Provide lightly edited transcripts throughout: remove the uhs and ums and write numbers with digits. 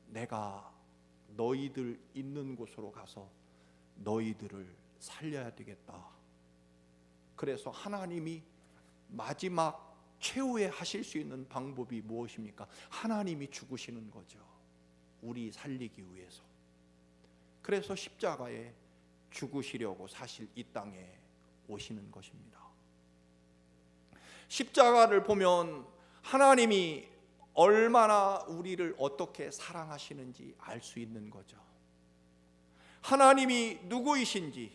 내가 너희들 있는 곳으로 가서 너희들을 살려야 되겠다. 그래서 하나님이 마지막 최후에 하실 수 있는 방법이 무엇입니까? 하나님이 죽으시는 거죠. 우리 살리기 위해서. 그래서 십자가에 죽으시려고 사실 이 땅에 오시는 것입니다. 십자가를 보면 하나님이 얼마나 우리를 어떻게 사랑하시는지 알 수 있는 거죠. 하나님이 누구이신지,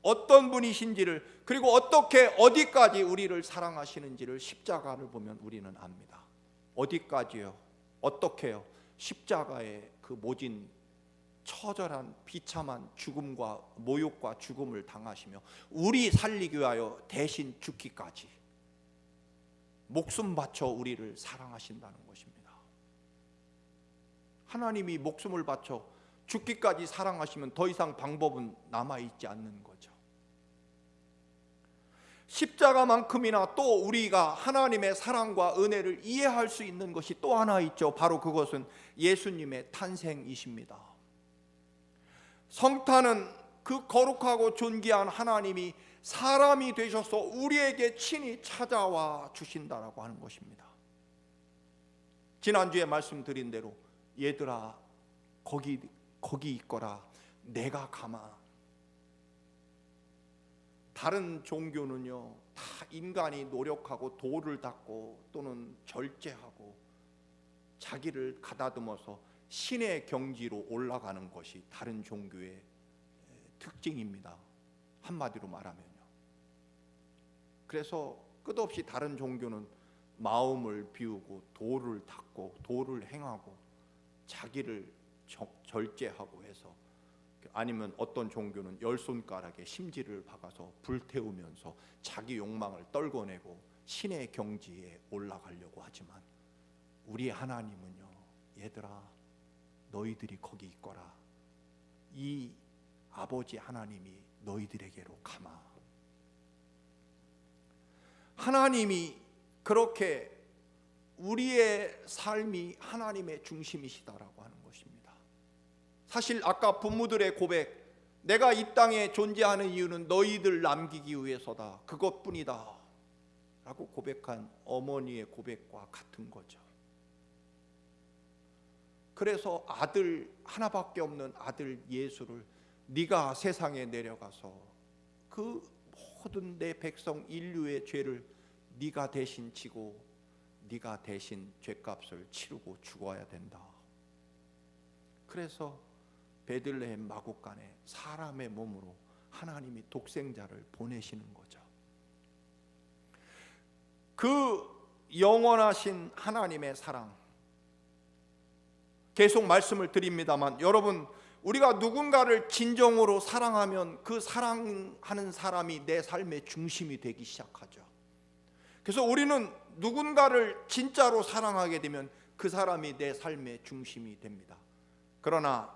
어떤 분이신지를, 그리고 어떻게 어디까지 우리를 사랑하시는지를 십자가를 보면 우리는 압니다. 어디까지요? 어떻게요? 십자가의 그 모진 처절한 비참한 죽음과 모욕과 죽음을 당하시며 우리 살리기 위하여 대신 죽기까지 목숨 바쳐 우리를 사랑하신다는 것입니다. 하나님이 목숨을 바쳐 죽기까지 사랑하시면 더 이상 방법은 남아있지 않는 거죠. 십자가만큼이나 또 우리가 하나님의 사랑과 은혜를 이해할 수 있는 것이 또 하나 있죠. 바로 그것은 예수님의 탄생이십니다. 성탄은 그 거룩하고 존귀한 하나님이 사람이 되셔서 우리에게 친히 찾아와 주신다라고 하는 것입니다. 지난주에 말씀드린 대로 얘들아 거기 있거라, 내가 가마. 다른 종교는요 다 인간이 노력하고 도를 닦고 또는 절제하고 자기를 가다듬어서 신의 경지로 올라가는 것이 다른 종교의 특징입니다. 한마디로 말하면요. 그래서 끝없이 다른 종교는 마음을 비우고 도를 닦고 도를 행하고 자기를 절제하고 해서, 아니면 어떤 종교는 열 손가락에 심지를 박아서 불태우면서 자기 욕망을 떨궈내고 신의 경지에 올라가려고 하지만 우리 하나님은요, 얘들아 너희들이 거기 있거라, 이 아버지 하나님이 너희들에게로 가마. 하나님이 그렇게 우리의 삶이 하나님의 중심이시다라고 하는 것입니다. 사실 아까 부모들의 고백, 내가 이 땅에 존재하는 이유는 너희들 남기기 위해서다, 그것뿐이다 라고 고백한 어머니의 고백과 같은 거죠. 그래서 아들 하나밖에 없는 아들 예수를 네가 세상에 내려가서 그 모든 내 백성 인류의 죄를 네가 대신 지고 네가 대신 죄값을 치르고 죽어야 된다. 그래서 베들레헴 마구간에 사람의 몸으로 하나님이 독생자를 보내시는 거죠. 그 영원하신 하나님의 사랑, 계속 말씀을 드립니다만 여러분, 우리가 누군가를 진정으로 사랑하면 그 사랑하는 사람이 내 삶의 중심이 되기 시작하죠. 그래서 우리는 누군가를 진짜로 사랑하게 되면 그 사람이 내 삶의 중심이 됩니다. 그러나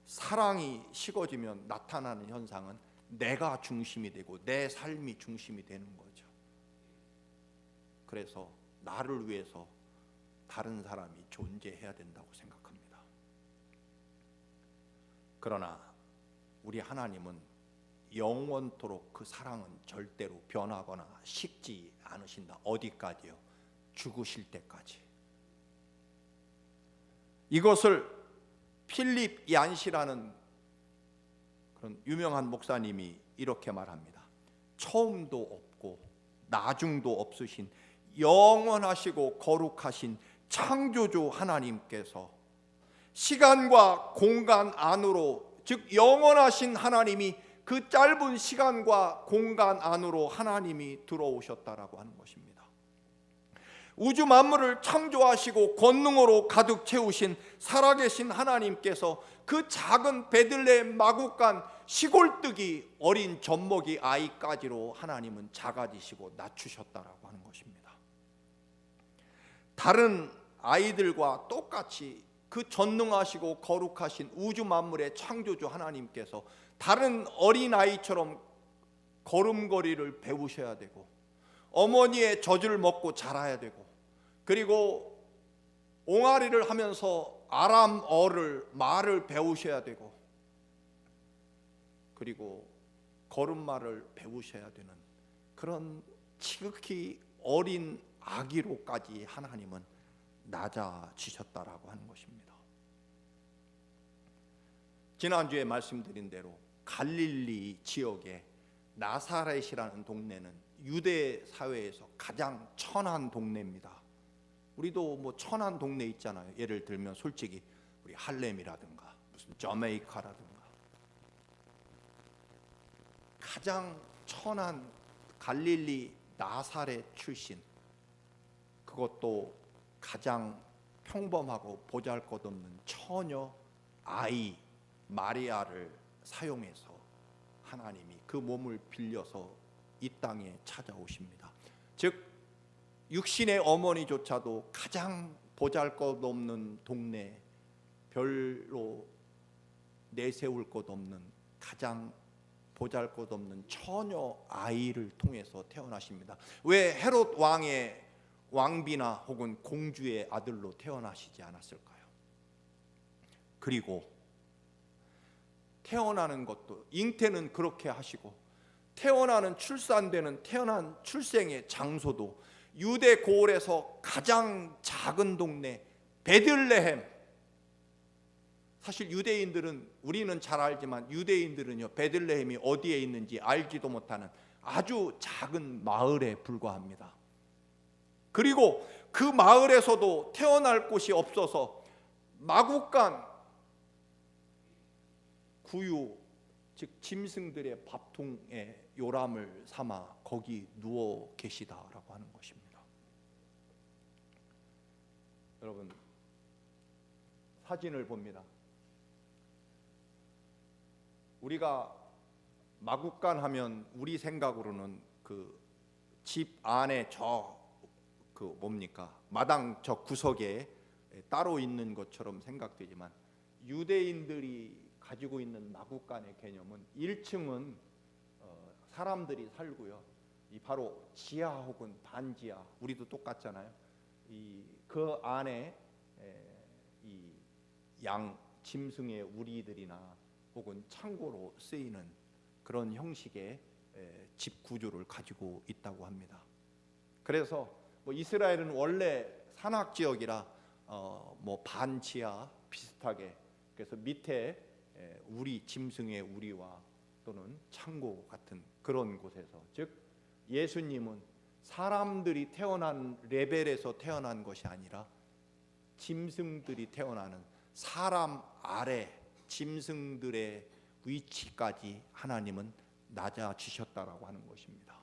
사랑이 식어지면 나타나는 현상은 내가 중심이 되고 내 삶이 중심이 되는 거죠. 그래서 나를 위해서 다른 사람이 존재해야 된다고 생각합니다. 그러나 우리 하나님은 영원토록 그 사랑은 절대로 변하거나 식지 않으신다. 어디까지요? 죽으실 때까지. 이것을 필립 얀시라는 그런 유명한 목사님이 이렇게 말합니다. 처음도 없고 나중도 없으신 영원하시고 거룩하신 창조주 하나님께서 시간과 공간 안으로, 즉 영원하신 하나님이 그 짧은 시간과 공간 안으로 하나님이 들어오셨다라고 하는 것입니다. 우주 만물을 창조하시고 권능으로 가득 채우신 살아계신 하나님께서 그 작은 베들레헴 마구간 시골뜨기 어린 젖먹이 아이까지로 하나님은 작아지시고 낮추셨다라고 하는 것입니다. 다른 아이들과 똑같이 그 전능하시고 거룩하신 우주 만물의 창조주 하나님께서 다른 어린아이처럼 걸음걸이를 배우셔야 되고 어머니의 젖을 먹고 자라야 되고, 그리고 옹알이를 하면서 아람어를 말을 배우셔야 되고, 그리고 걸음마를 배우셔야 되는 그런 지극히 어린 아기로까지 하나님은 낮아지셨다라고 하는 것입니다. 지난주에 말씀드린 대로 갈릴리 지역의 나사렛이라는 동네는 유대 사회에서 가장 천한 동네입니다. 우리도 뭐 천한 동네 있잖아요. 예를 들면 솔직히 우리 할렘이라든가 무슨 저메이카라든가, 가장 천한 갈릴리 나사렛 출신, 그것도 가장 평범하고 보잘것없는 처녀 아이 마리아를 사용해서 하나님이 그 몸을 빌려서 이 땅에 찾아오십니다. 즉 육신의 어머니조차도 가장 보잘것없는 동네, 별로 내세울 것 없는 가장 보잘것없는 처녀 아이를 통해서 태어나십니다. 왜 헤롯 왕의 왕비나 혹은 공주의 아들로 태어나시지 않았을까요? 그리고 태어나는 것도 잉태는 그렇게 하시고, 태어나는 출산되는 태어난 출생의 장소도 유대 고을에서 가장 작은 동네 베들레헴. 사실 유대인들은, 우리는 잘 알지만 유대인들은요, 베들레헴이 어디에 있는지 알지도 못하는 아주 작은 마을에 불과합니다. 그리고 그 마을에서도 태어날 곳이 없어서 마구간 구유, 즉 짐승들의 밥통에 요람을 삼아 거기 누워 계시다라고 하는 것입니다. 여러분, 사진을 봅니다. 우리가 마구간 하면 우리 생각으로는 그 집 안에 뭡니까? 마당 저 구석에 따로 있는 것처럼 생각되지만, 유대인들이 가지고 있는 마구간의 개념은 1층은 사람들이 살고요, 이 바로 지하 혹은 반지하, 우리도 똑같잖아요. 그 안에 이 양 짐승의 우리들이나 혹은 창고로 쓰이는 그런 형식의 집 구조를 가지고 있다고 합니다. 그래서 이스라엘은 원래 산악 지역이라 뭐 반지하 비슷하게, 그래서 밑에 우리 짐승의 우리와 또는 창고 같은 그런 곳에서, 즉 예수님은 사람들이 태어난 레벨에서 태어난 것이 아니라 짐승들이 태어나는 사람 아래 짐승들의 위치까지 하나님은 낮아지셨다라고 하는 것입니다.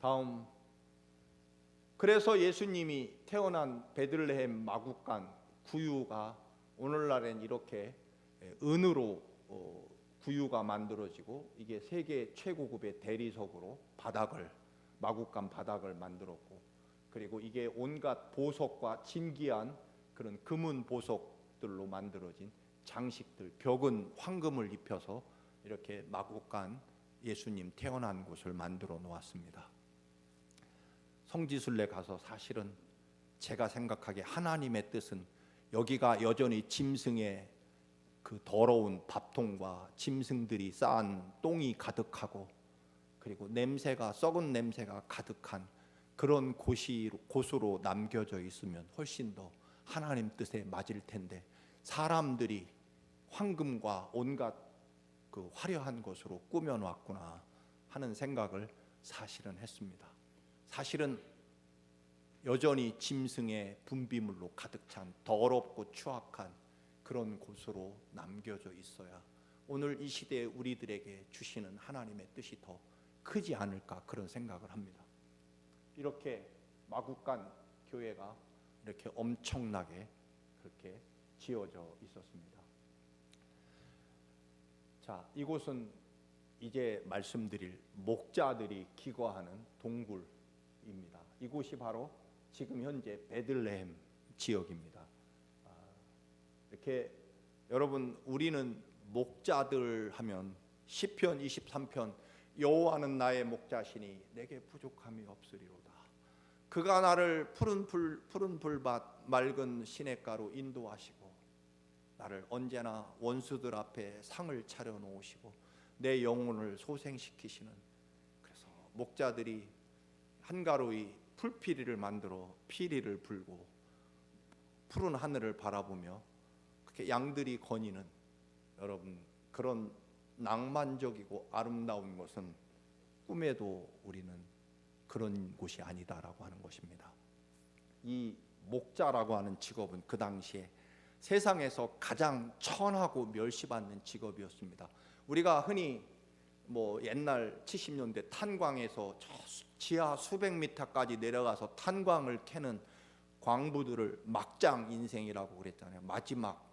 다음, 그래서 예수님이 태어난 베들레헴 마구간 구유가 오늘날엔 이렇게 은으로 구유가 만들어지고, 이게 세계 최고급의 대리석으로 마구간 바닥을 만들었고, 그리고 이게 온갖 보석과 진귀한 그런 금은 보석들로 만들어진 장식들, 벽은 황금을 입혀서 이렇게 마구간 예수님 태어난 곳을 만들어 놓았습니다. 성지순례 가서 사실은 제가 생각하기에 하나님의 뜻은 여기가 여전히 짐승의 그 더러운 밥통과 짐승들이 쌓은 똥이 가득하고, 그리고 썩은 냄새가 가득한 그런 곳으로 남겨져 있으면 훨씬 더 하나님 뜻에 맞을 텐데, 사람들이 황금과 온갖 그 화려한 것으로 꾸며놨구나 하는 생각을 사실은 했습니다. 사실은 여전히 짐승의 분비물로 가득 찬 더럽고 추악한 그런 곳으로 남겨져 있어야 오늘 이 시대에 우리들에게 주시는 하나님의 뜻이 더 크지 않을까, 그런 생각을 합니다. 이렇게 마구간 교회가 이렇게 엄청나게 그렇게 지어져 있었습니다. 자, 이곳은 이제 말씀드릴 목자들이 기거하는 동굴입니다. 이곳이 바로 지금 현재 베들레헴 지역입니다. 이렇게 여러분, 우리는 목자들 하면 시편 23편 여호와는 나의 목자시니 내게 부족함이 없으리로다. 그가 나를 푸른 풀밭 맑은 시냇가로 인도하시고 나를 언제나 원수들 앞에 상을 차려 놓으시고 내 영혼을 소생시키시는, 그래서 목자들이 한가로이 풀피리를 만들어 피리를 불고 푸른 하늘을 바라보며 그렇게 양들이 거니는, 여러분, 그런 낭만적이고 아름다운 것은 꿈에도 우리는 그런 곳이 아니다라고 하는 것입니다. 이 목자라고 하는 직업은 그 당시에 세상에서 가장 천하고 멸시받는 직업이었습니다. 우리가 흔히 옛날 70년대 탄광에서 저 지하 수백 미터까지 내려가서 탄광을 캐는 광부들을 막장 인생이라고 그랬잖아요. 마지막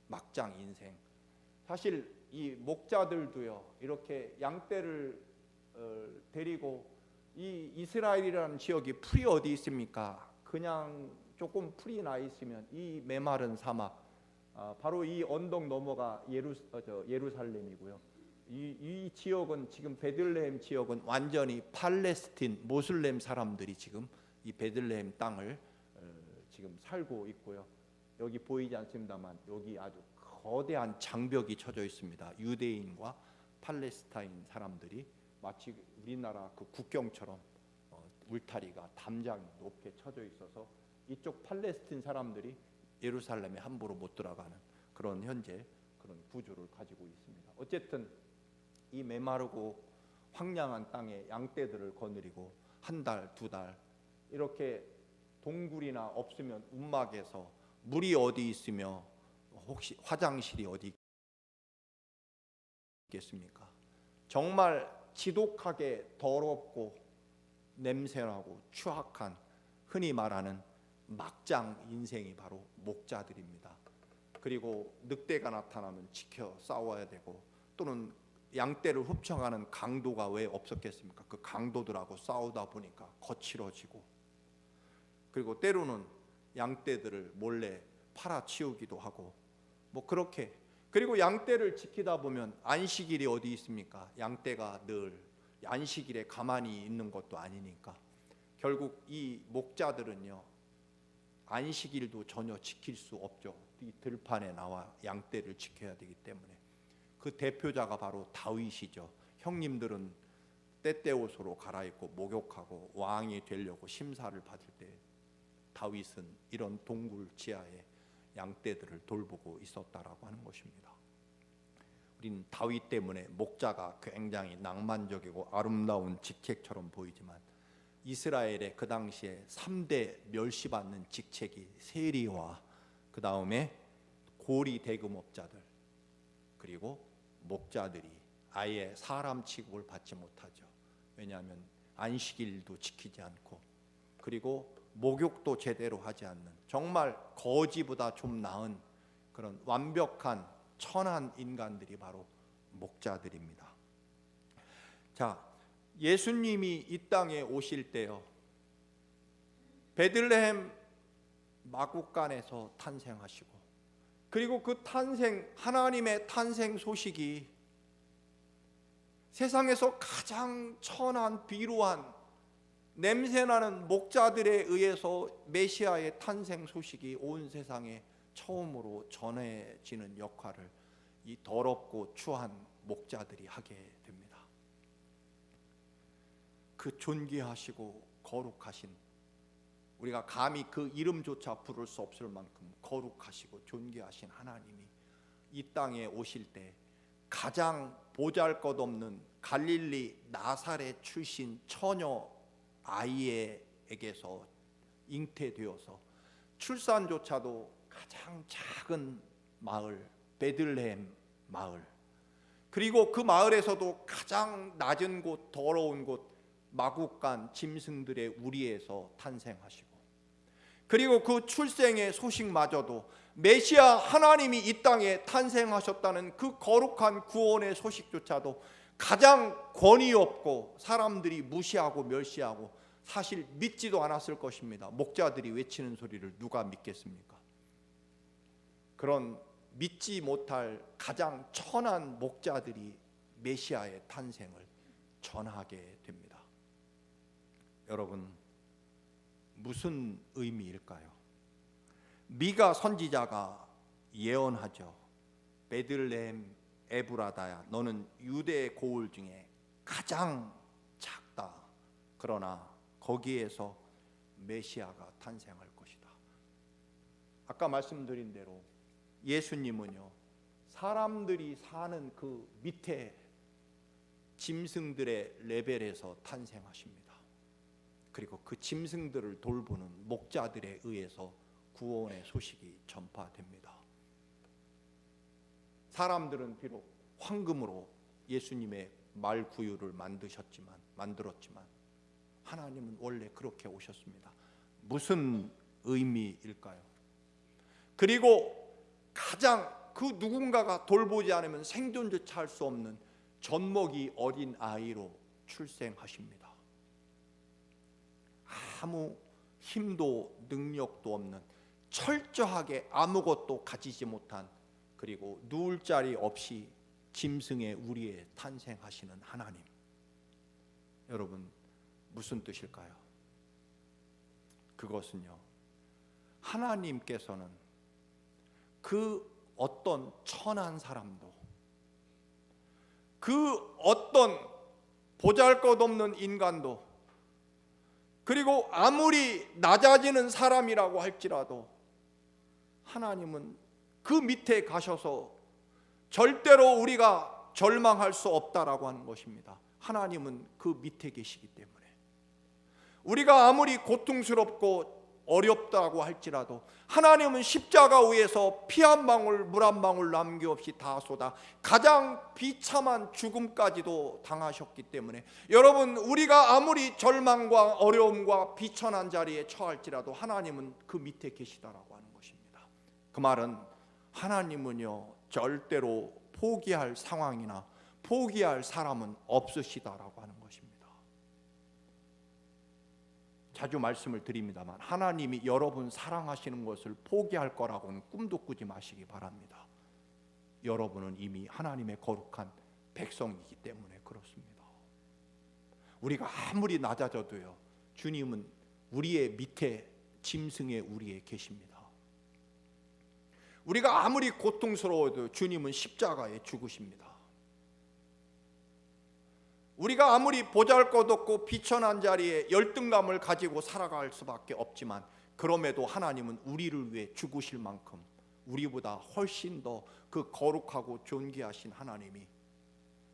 막장 인생. 사실 이 목자들도요, 이렇게 양떼를 데리고, 이 이스라엘이라는 지역이 풀이 어디 있습니까? 그냥 조금 풀이 나 있으면 이 메마른 사막, 바로 이 언덕 넘어가 예루살렘이고요. 이 지역은 지금 베들레헴 지역은 완전히 팔레스틴 모슬렘 사람들이 지금 이 베들레헴 땅을 지금 살고 있고요. 여기 보이지 않습니다만 여기 아주 거대한 장벽이 쳐져 있습니다. 유대인과 팔레스타인 사람들이 마치 우리나라 그 국경처럼 울타리가 담장 높게 쳐져 있어서 이쪽 팔레스틴 사람들이 예루살렘에 함부로 못 들어가는 그런 현재 그런 구조를 가지고 있습니다. 어쨌든 이 메마르고 황량한 땅에 양떼들을 거느리고 한 달, 두 달 이렇게 동굴이나 없으면 움막에서 물이 어디 있으며 혹시 화장실이 어디 있겠습니까? 정말 지독하게 더럽고 냄새나고 추악한, 흔히 말하는 막장 인생이 바로 목자들입니다. 그리고 늑대가 나타나면 지켜 싸워야 되고, 또는 양떼를 훔쳐가는 강도가 왜 없었겠습니까? 그 강도들하고 싸우다 보니까 거칠어지고, 그리고 때로는 양떼들을 몰래 팔아치우기도 하고 그렇게. 그리고 양떼를 지키다 보면 안식일이 어디 있습니까? 양떼가 늘 안식일에 가만히 있는 것도 아니니까 결국 이 목자들은요, 안식일도 전혀 지킬 수 없죠. 이 들판에 나와 양떼를 지켜야 되기 때문에. 그 대표자가 바로 다윗이죠. 형님들은 떼떼옷으로 갈아입고 목욕하고 왕이 되려고 심사를 받을 때 다윗은 이런 동굴 지하에 양떼들을 돌보고 있었다라고 하는 것입니다. 우리는 다윗 때문에 목자가 굉장히 낭만적이고 아름다운 직책처럼 보이지만 이스라엘의 그 당시에 3대 멸시받는 직책이 세리와 그 다음에 고리 대금업자들 그리고 목자들이 아예 사람 취급을 받지 못하죠. 왜냐하면 안식일도 지키지 않고 그리고 목욕도 제대로 하지 않는, 정말 거지보다 좀 나은 그런 완벽한 천한 인간들이 바로 목자들입니다. 자, 예수님이 이 땅에 오실 때요, 베들레헴 마구간에서 탄생하시고, 그리고 그 탄생, 하나님의 탄생 소식이 세상에서 가장 천한 비루한 냄새나는 목자들에 의해서 메시아의 탄생 소식이 온 세상에 처음으로 전해지는 역할을 이 더럽고 추한 목자들이 하게 됩니다. 그 존귀하시고 거룩하신, 우리가 감히 그 이름조차 부를 수 없을 만큼 거룩하시고 존귀하신 하나님이 이 땅에 오실 때 가장 보잘것없는 갈릴리 나사렛 출신 처녀 아이에게서 잉태되어서 출산조차도 가장 작은 마을 베들레헴 마을, 그리고 그 마을에서도 가장 낮은 곳, 더러운 곳, 마구간 짐승들의 우리에서 탄생하시고, 그리고 그 출생의 소식마저도 메시아 하나님이 이 땅에 탄생하셨다는 그 거룩한 구원의 소식조차도 가장 권위 없고 사람들이 무시하고 멸시하고 사실 믿지도 않았을 것입니다. 목자들이 외치는 소리를 누가 믿겠습니까? 그런 믿지 못할 가장 천한 목자들이 메시아의 탄생을 전하게 됩니다. 여러분, 무슨 의미일까요? 미가 선지자가 예언하죠. 베들레헴 에브라다야, 너는 유대의 고을 중에 가장 작다. 그러나 거기에서 메시아가 탄생할 것이다. 아까 말씀드린 대로 예수님은요, 사람들이 사는 그 밑에 짐승들의 레벨에서 탄생하십니다. 그리고 그 짐승들을 돌보는 목자들에 의해서 구원의 소식이 전파됩니다. 사람들은 비록 황금으로 예수님의 말구유를 만들었지만 하나님은 원래 그렇게 오셨습니다. 무슨 의미일까요? 그리고 가장 그 누군가가 돌보지 않으면 생존조차 할 수 없는 젖먹이 어린 아이로 출생하십니다. 아무 힘도 능력도 없는, 철저하게 아무것도 가지지 못한, 그리고 누울 자리 없이 짐승의 우리에 탄생하시는 하나님. 여러분, 무슨 뜻일까요? 그것은요, 하나님께서는 그 어떤 천한 사람도, 그 어떤 보잘것없는 인간도, 그리고 아무리 낮아지는 사람이라고 할지라도 하나님은 그 밑에 가셔서 절대로 우리가 절망할 수 없다라고 하는 것입니다. 하나님은 그 밑에 계시기 때문에 우리가 아무리 고통스럽고 어렵다고 할지라도 하나님은 십자가 위에서 피 한 방울 물 한 방울 남김없이 다 쏟아 가장 비참한 죽음까지도 당하셨기 때문에, 여러분, 우리가 아무리 절망과 어려움과 비천한 자리에 처할지라도 하나님은 그 밑에 계시다라고 하는 것입니다. 그 말은 하나님은요, 절대로 포기할 상황이나 포기할 사람은 없으시다라고 하는 것입니다. 자주 말씀을 드립니다만 하나님이 여러분 사랑하시는 것을 포기할 거라고는 꿈도 꾸지 마시기 바랍니다. 여러분은 이미 하나님의 거룩한 백성이기 때문에 그렇습니다. 우리가 아무리 낮아져도요, 주님은 우리의 밑에 짐승의 우리에 계십니다. 우리가 아무리 고통스러워도 주님은 십자가에 죽으십니다. 우리가 아무리 보잘것없고 비천한 자리에 열등감을 가지고 살아갈 수밖에 없지만, 그럼에도 하나님은 우리를 위해 죽으실 만큼 우리보다 훨씬 더 그 거룩하고 존귀하신 하나님이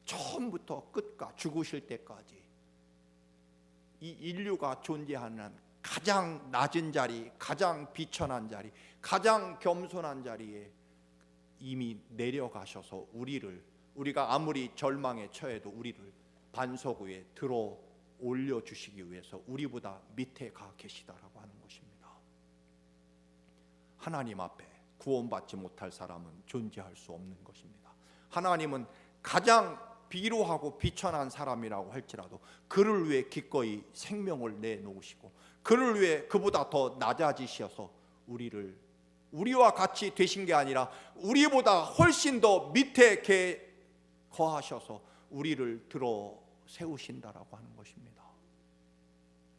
처음부터 끝까지 죽으실 때까지 이 인류가 존재하는 가장 낮은 자리, 가장 비천한 자리, 가장 겸손한 자리에 이미 내려가셔서 우리가 아무리 절망에 처해도 우리를 반석 위에 들어 올려주시기 위해서 우리보다 밑에 가 계시다라고 하는 것입니다. 하나님 앞에 구원받지 못할 사람은 존재할 수 없는 것입니다. 하나님은 가장 비루하고 비천한 사람이라고 할지라도 그를 위해 기꺼이 생명을 내놓으시고 그를 위해 그보다 더 낮아지셔서 우리와 같이 되신 게 아니라 우리보다 훨씬 더 밑에 거하셔서 우리를 들어 세우신다라고 하는 것입니다.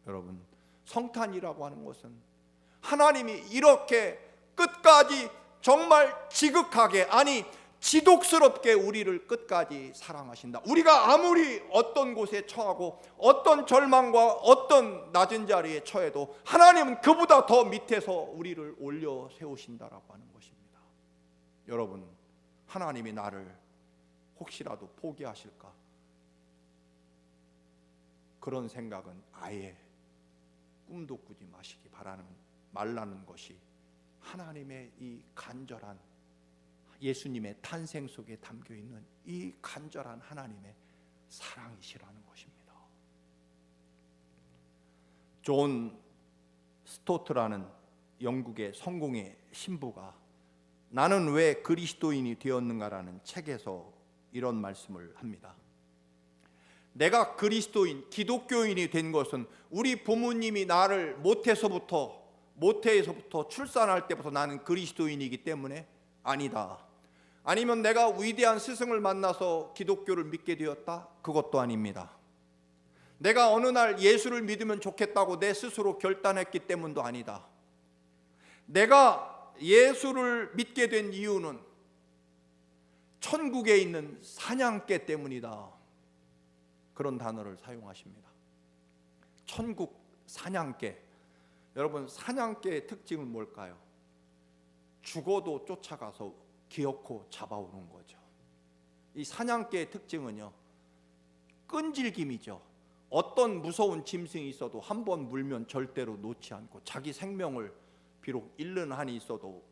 여러분, 성탄이라고 하는 것은 하나님이 이렇게 끝까지 정말 지극하게, 아니 지독스럽게 우리를 끝까지 사랑하신다. 우리가 아무리 어떤 곳에 처하고 어떤 절망과 어떤 낮은 자리에 처해도 하나님은 그보다 더 밑에서 우리를 올려 세우신다라고 하는 것입니다. 여러분, 하나님이 나를 혹시라도 포기하실까? 그런 생각은 아예 꿈도 꾸지 마시기 말라는 것이 하나님의 이 간절한, 예수님의 탄생 속에 담겨있는 이 간절한 하나님의 사랑이시라는 것입니다. 존 스토트라는 영국의 성공의 신부가 나는 왜 그리스도인이 되었는가라는 책에서 이런 말씀을 합니다. 내가 그리스도인, 기독교인이 된 것은 우리 부모님이 나를 모태에서부터 출산할 때부터 나는 그리스도인이기 때문에 아니다. 아니면 내가 위대한 스승을 만나서 기독교를 믿게 되었다? 그것도 아닙니다. 내가 어느 날 예수를 믿으면 좋겠다고 내 스스로 결단했기 때문도 아니다. 내가 예수를 믿게 된 이유는 천국에 있는 사냥개 때문이다. 그런 단어를 사용하십니다. 천국 사냥개. 여러분, 사냥개의 특징은 뭘까요? 죽어도 쫓아가서 기어코 잡아오는 거죠. 이 사냥개의 특징은요, 끈질김이죠. 어떤 무서운 짐승이 있어도 한 번 물면 절대로 놓지 않고, 자기 생명을 비록 잃는 한이 있어도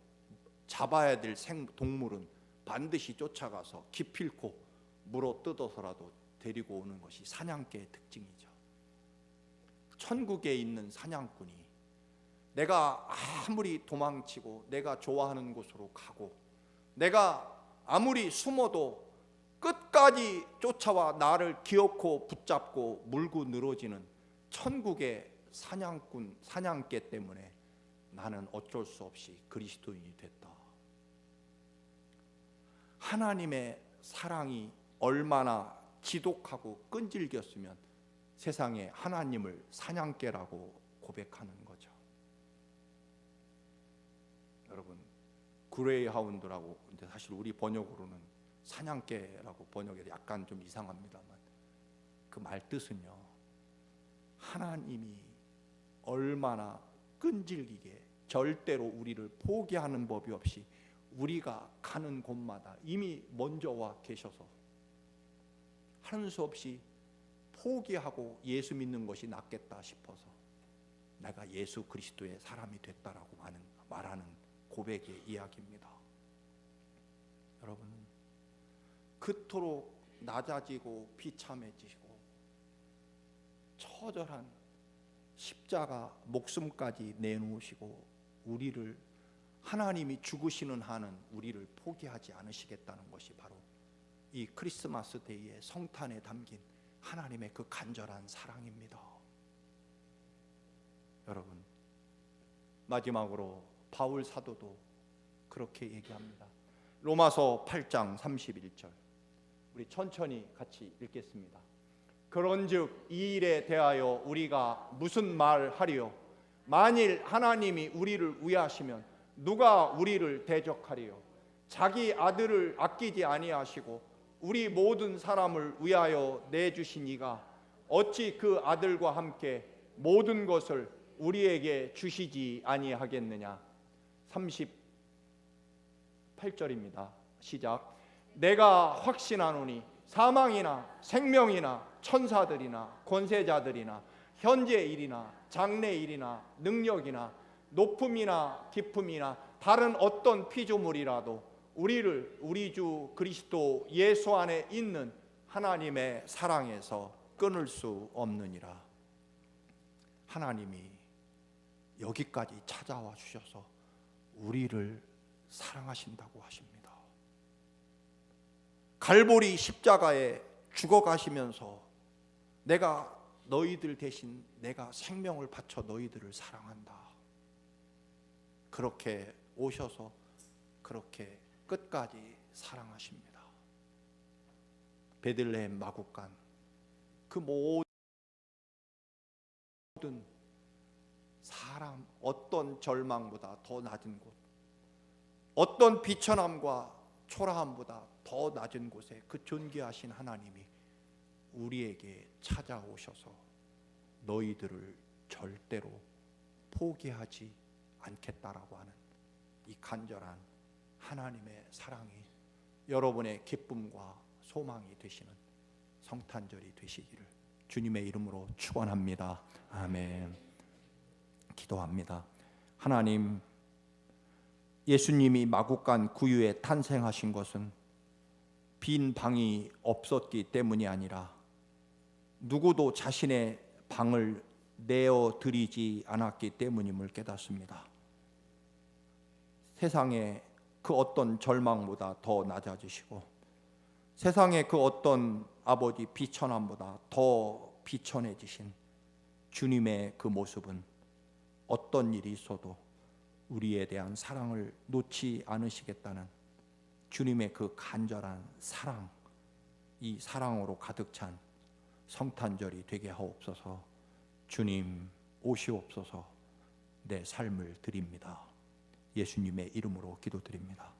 잡아야 될 동물은 반드시 쫓아가서 기필코 물어 뜯어서라도 데리고 오는 것이 사냥개의 특징이죠. 천국에 있는 사냥꾼이 내가 아무리 도망치고 내가 좋아하는 곳으로 가고 내가 아무리 숨어도 끝까지 쫓아와 나를 기어코 붙잡고 물고 늘어지는 천국의 사냥꾼, 사냥개 때문에 나는 어쩔 수 없이 그리스도인이 됐다. 하나님의 사랑이 얼마나 지독하고 끈질겼으면 세상에 하나님을 사냥개라고 고백하는 거죠. 여러분, 그레이하운드라고, 근데 사실 우리 번역으로는 사냥개라고 번역이 약간 좀 이상합니다만, 그 말 뜻은요, 하나님이 얼마나 끈질기게 절대로 우리를 포기하는 법이 없이 우리가 가는 곳마다 이미 먼저 와 계셔서 하는 수 없이 포기하고 예수 믿는 것이 낫겠다 싶어서 내가 예수 그리스도의 사람이 됐다라고 말하는 고백의 이야기입니다. 여러분, 그토록 낮아지고 비참해지시고 처절한 십자가 목숨까지 내놓으시고 우리를, 하나님이 죽으시는 한은 우리를 포기하지 않으시겠다는 것이 바로 이 크리스마스 데이의 성탄에 담긴 하나님의 그 간절한 사랑입니다. 여러분, 마지막으로 바울 사도도 그렇게 얘기합니다. 로마서 8장 31절, 우리 천천히 같이 읽겠습니다. 그런즉 이 일에 대하여 우리가 무슨 말하리요? 만일 하나님이 우리를 위하시면 누가 우리를 대적하리요? 자기 아들을 아끼지 아니하시고 우리 모든 사람을 위하여 내주신 이가 어찌 그 아들과 함께 모든 것을 우리에게 주시지 아니하겠느냐. 38절입니다. 시작. 내가 확신하노니 사망이나 생명이나 천사들이나 권세자들이나 현재 일이나 장래 일이나 능력이나 높음이나 깊음이나 다른 어떤 피조물이라도 우리를 우리 주 그리스도 예수 안에 있는 하나님의 사랑에서 끊을 수 없느니라. 하나님이 여기까지 찾아와 주셔서 우리를 사랑하신다고 하십니다. 갈보리 십자가에 죽어가시면서 내가 너희들 대신 내가 생명을 바쳐 너희들을 사랑한다. 그렇게 오셔서 그렇게 끝까지 사랑하십니다. 베들레헴 마국간, 그 모든 사람, 어떤 절망보다 더 낮은 곳, 어떤 비천함과 초라함보다 더 낮은 곳에 그 존귀하신 하나님이 우리에게 찾아오셔서 너희들을 절대로 포기하지 않겠다라고 하는 이 간절한 하나님의 사랑이 여러분의 기쁨과 소망이 되시는 성탄절이 되시기를 주님의 이름으로 축원합니다. 아멘. 기도합니다. 하나님, 예수님이 마국간 구유에 탄생하신 것은 빈 방이 없었기 때문이 아니라 누구도 자신의 방을 내어 드리지 않았기 때문임을 깨닫습니다. 세상의 그 어떤 절망보다 더 낮아지시고 세상의 그 어떤 아버지 비천함보다 더 비천해지신 주님의 그 모습은 어떤 일이 있어도 우리에 대한 사랑을 놓지 않으시겠다는 주님의 그 간절한 사랑, 이 사랑으로 가득 찬 성탄절이 되게 하옵소서. 주님 오시옵소서. 내 삶을 드립니다. 예수님의 이름으로 기도드립니다.